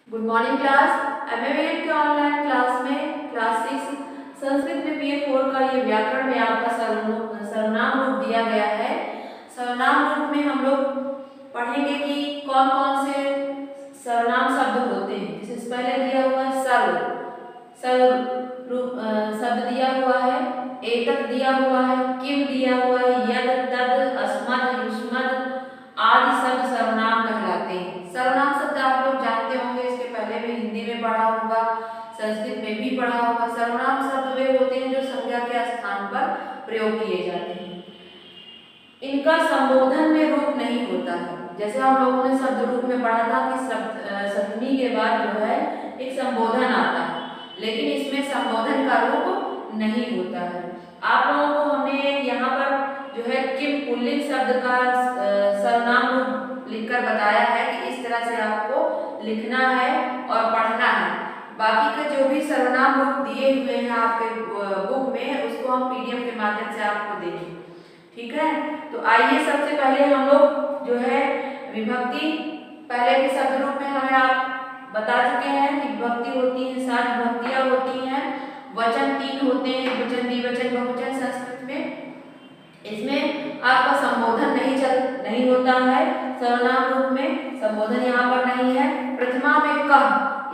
Good morning class. एमएवीएड के online class में क्लास 6 संस्कृत में PA4 का ये व्याकरण में आपका सर्वनाम रूप दिया गया है। सर्वनाम रूप में हम लोग पढ़ेंगे कि कौन कौन से सर्वनाम शब्द होते हैं। जैसे पहले दिया हुआ है सर्व रूप शब्द दिया हुआ है, एतत् दिया हुआ है, किम दिया हुआ है, यद तद अस्मत् युष्मत् आदि शब्द सर्वनाम कहलाते हैं। सर्वनाम शब्द आप लोग जानते होंगे, इसके पहले भी हिंदी में पढ़ा होगा, संस्कृत में भी पढ़ा होगा। सर्वनाम शब्द वे होते हैं जो संज्ञा के स्थान पर प्रयोग किए जाते हैं। इनका संबोधन में रूप नहीं होता है। जैसे हम लोगों ने शब्द रूप में पढ़ा था कि सप्तमी के बाद जो है एक संबोधन आता है, लेकिन इसमें संबोधन का रूप नहीं होता है। आप लोगों को हमने यहाँ पर जो है किम पुल्लिंग शब्द का सर्वनाम रूप लिखकर बताया है कि इस तरह से आपको लिखना है और पढ़ना है। बाकी के जो भी सर्वनाम रूप दिए हुए हैं आपके बुक में, उसको हम PDF के माध्यम से आपको देंगे, ठीक है। तो आइए सबसे पहले हम लोग जो है विभक्ति, पहले के शब्द रूप में हमें आप बता चुके हैं कि विभक्ति होती है, 7 विभक्तियां होती हैं, वचन 3 होते हैं, वचन, द्विवचन, बहुवचन संस्कृत में। इसमें आपका संबोधन नहीं होता है। सर्वनाम रूप में संबोधन यहाँ पर नहीं है। प्रथमा में कह,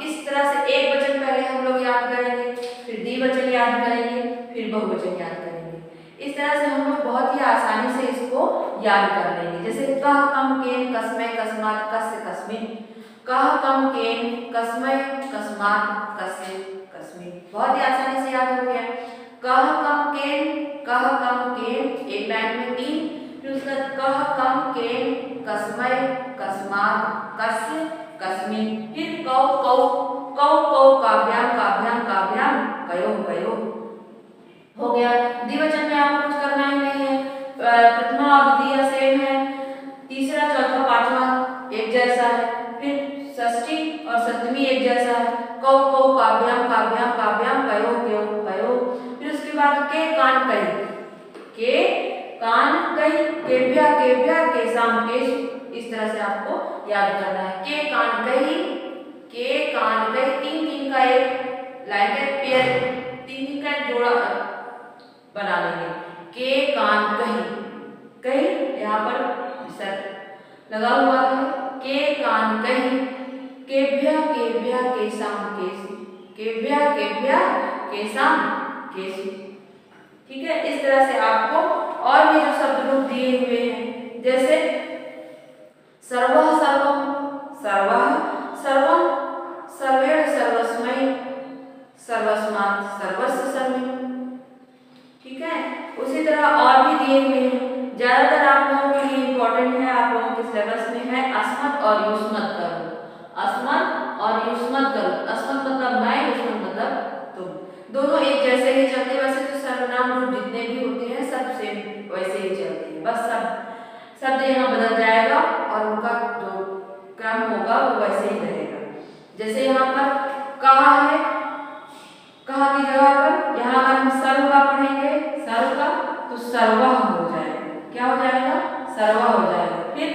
इस तरह से एक वचन पहले हम लोग याद करेंगे, फिर द्विवचन याद करेंगे, फिर बहुवचन याद करेंगे। इस तरह से हम लोग बहुत ही आसानी से इसको याद कर लेंगे। जैसे कह कम केन कस्मै कस्मात् कस्य कस्मिन्, कह कम केन कस्मै कस्मात् कस्य कस्मिन्, बहुत ही आसानी से याद हो गया। कह कम केन एक लाइन में 3, फिर उसका कह कम केन कस्मै कस्मात् कस्य कस्मिन्, फिर कौ कौ कौ कौ काव्याम काव्याम काव्याम कयो कयो, हो गया। द्विवचन में आपको कुछ करना ही नहीं है, प्रथमा और द्वितीय सेम है, तीसरा चौथा पांचवा एक जैसा है, फिर षष्ठी और सप्तमी एक जैसा है, कौ कौ काव्याम काव्याम काव्याम कयो कयो कयो। फिर उसके बाद के कान कही, के कान कही, केभ्या केभ्या केशाम केश, इस तरह से आपको याद करना है। के कान कही, के कान कही, 3 का एक लाइन है, पेयर 3 का एक जोड़ा बना लेंगे। के कान कही, कही यहाँ पर सर लगा हुआ है, के कान कही, केभ्या केभ्या केशाम केश, केभ्या केभ्या केशाम केश, ठीक है। इस तरह से आपको और भी जो शब्द रूप दिए हुए हैं, जैसे सर्वः सर्वम, सर्वः सर्वम, सर्वेण सर्वस्मै, सर्वस्मात् सर्वस्य सर्वे, ठीक है। उसी तरह और भी दिए हुए हैं। ज्यादातर आप लोगों के लिए इंपॉर्टेंट है, आप लोगों के सिलेबस में है अस्मत् और युष्मत् करो, अस्मत् और युष्मत् करो। अस्मत् मतलब मैं, युष्मत् मतलब तुम, दोनों एक जैसे ही चलते हैं। वैसे तो सर्वनाम रूप जितने भी होते हैं सब सेम वैसे ही चलते हैं, बस शब्द यहाँ बदल जाएगा और उनका जो क्रम होगा वो वैसे ही रहेगा। जैसे यहाँ पर कहा है, कहा की जगह पर यहाँ पर हम सर्व का पढ़ेंगे, सर्व का तो सर्वः हो जाएगा। क्या हो जाएगा? सर्वः हो जाएगा। फिर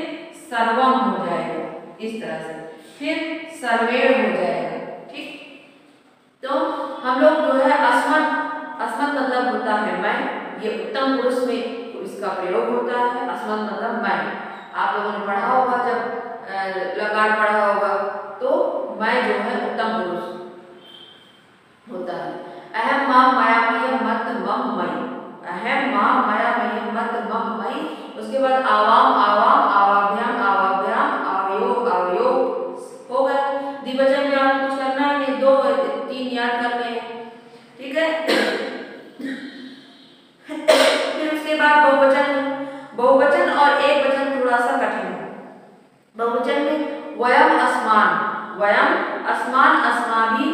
सर्वम हो जाएगा, इस तरह से, फिर सर्वेण हो जाएगा, ठीक। तो हम लोग जो है अस्मत्, अस्मत् मतलब होता है मैं, ये उत्तम पुरुष में इसका प्रयोग होता है। अस्मत् मतलब मैं, आप लोगों ने पढ़ा होगा, जब लकार पढ़ा होगा तो मैं जो है उत्तम पुरुष होता है। अहम मां मायामयी मत मम मयि, अहम मां मायामयी मत मम मयि। उसके बाद आवाम आवाम आवाभ्याम आवाभ्याम आवयो आवयो, हो गया। द्विवचन में आपको कुछ करना है नहीं, 2 3 याद करने हैं, ठीक है। फिर उसके बाद बहुवचन, बहुवचन और एक वचन थोड़ा सा कठिन है। बहुवचन में वयम अस्मान, वयम अस्मान अस्माभि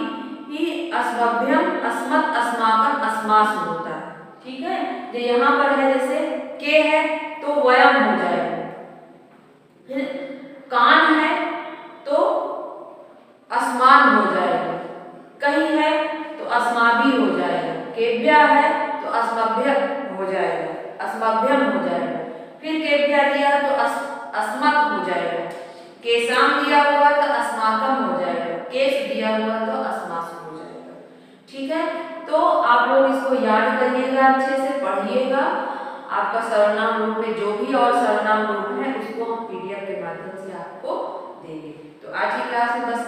ही, अस्मभ्यम अस्मत् अस्माकं अस्मासु होता है, ठीक है। जो यहाँ पर है जैसे के है तो वयम हो जाएगा, फिर कान है तो अस्मान हो जाएगा, कहीं है तो अस्माभि हो जाएगा, केभ्या है तो अस्मभ्य हो जाएगा, अस्मभ्यम हो जाएगा, फिर केभ्या दिया तो अस्मत् हो जाएगा, केशाम दिया हुआ तो अस्माकम हो जाएगा, दिया हुआ तो अस्मासु हो जाएगा। ठीक है, तो आप लोग इसको याद करिएगा, अच्छे से पढ़िएगा। आपका सर्वनाम रूप में जो भी और सर्वनाम रूप है उसको हम PDF के माध्यम से आपको देंगे। तो आज की क्लास में बस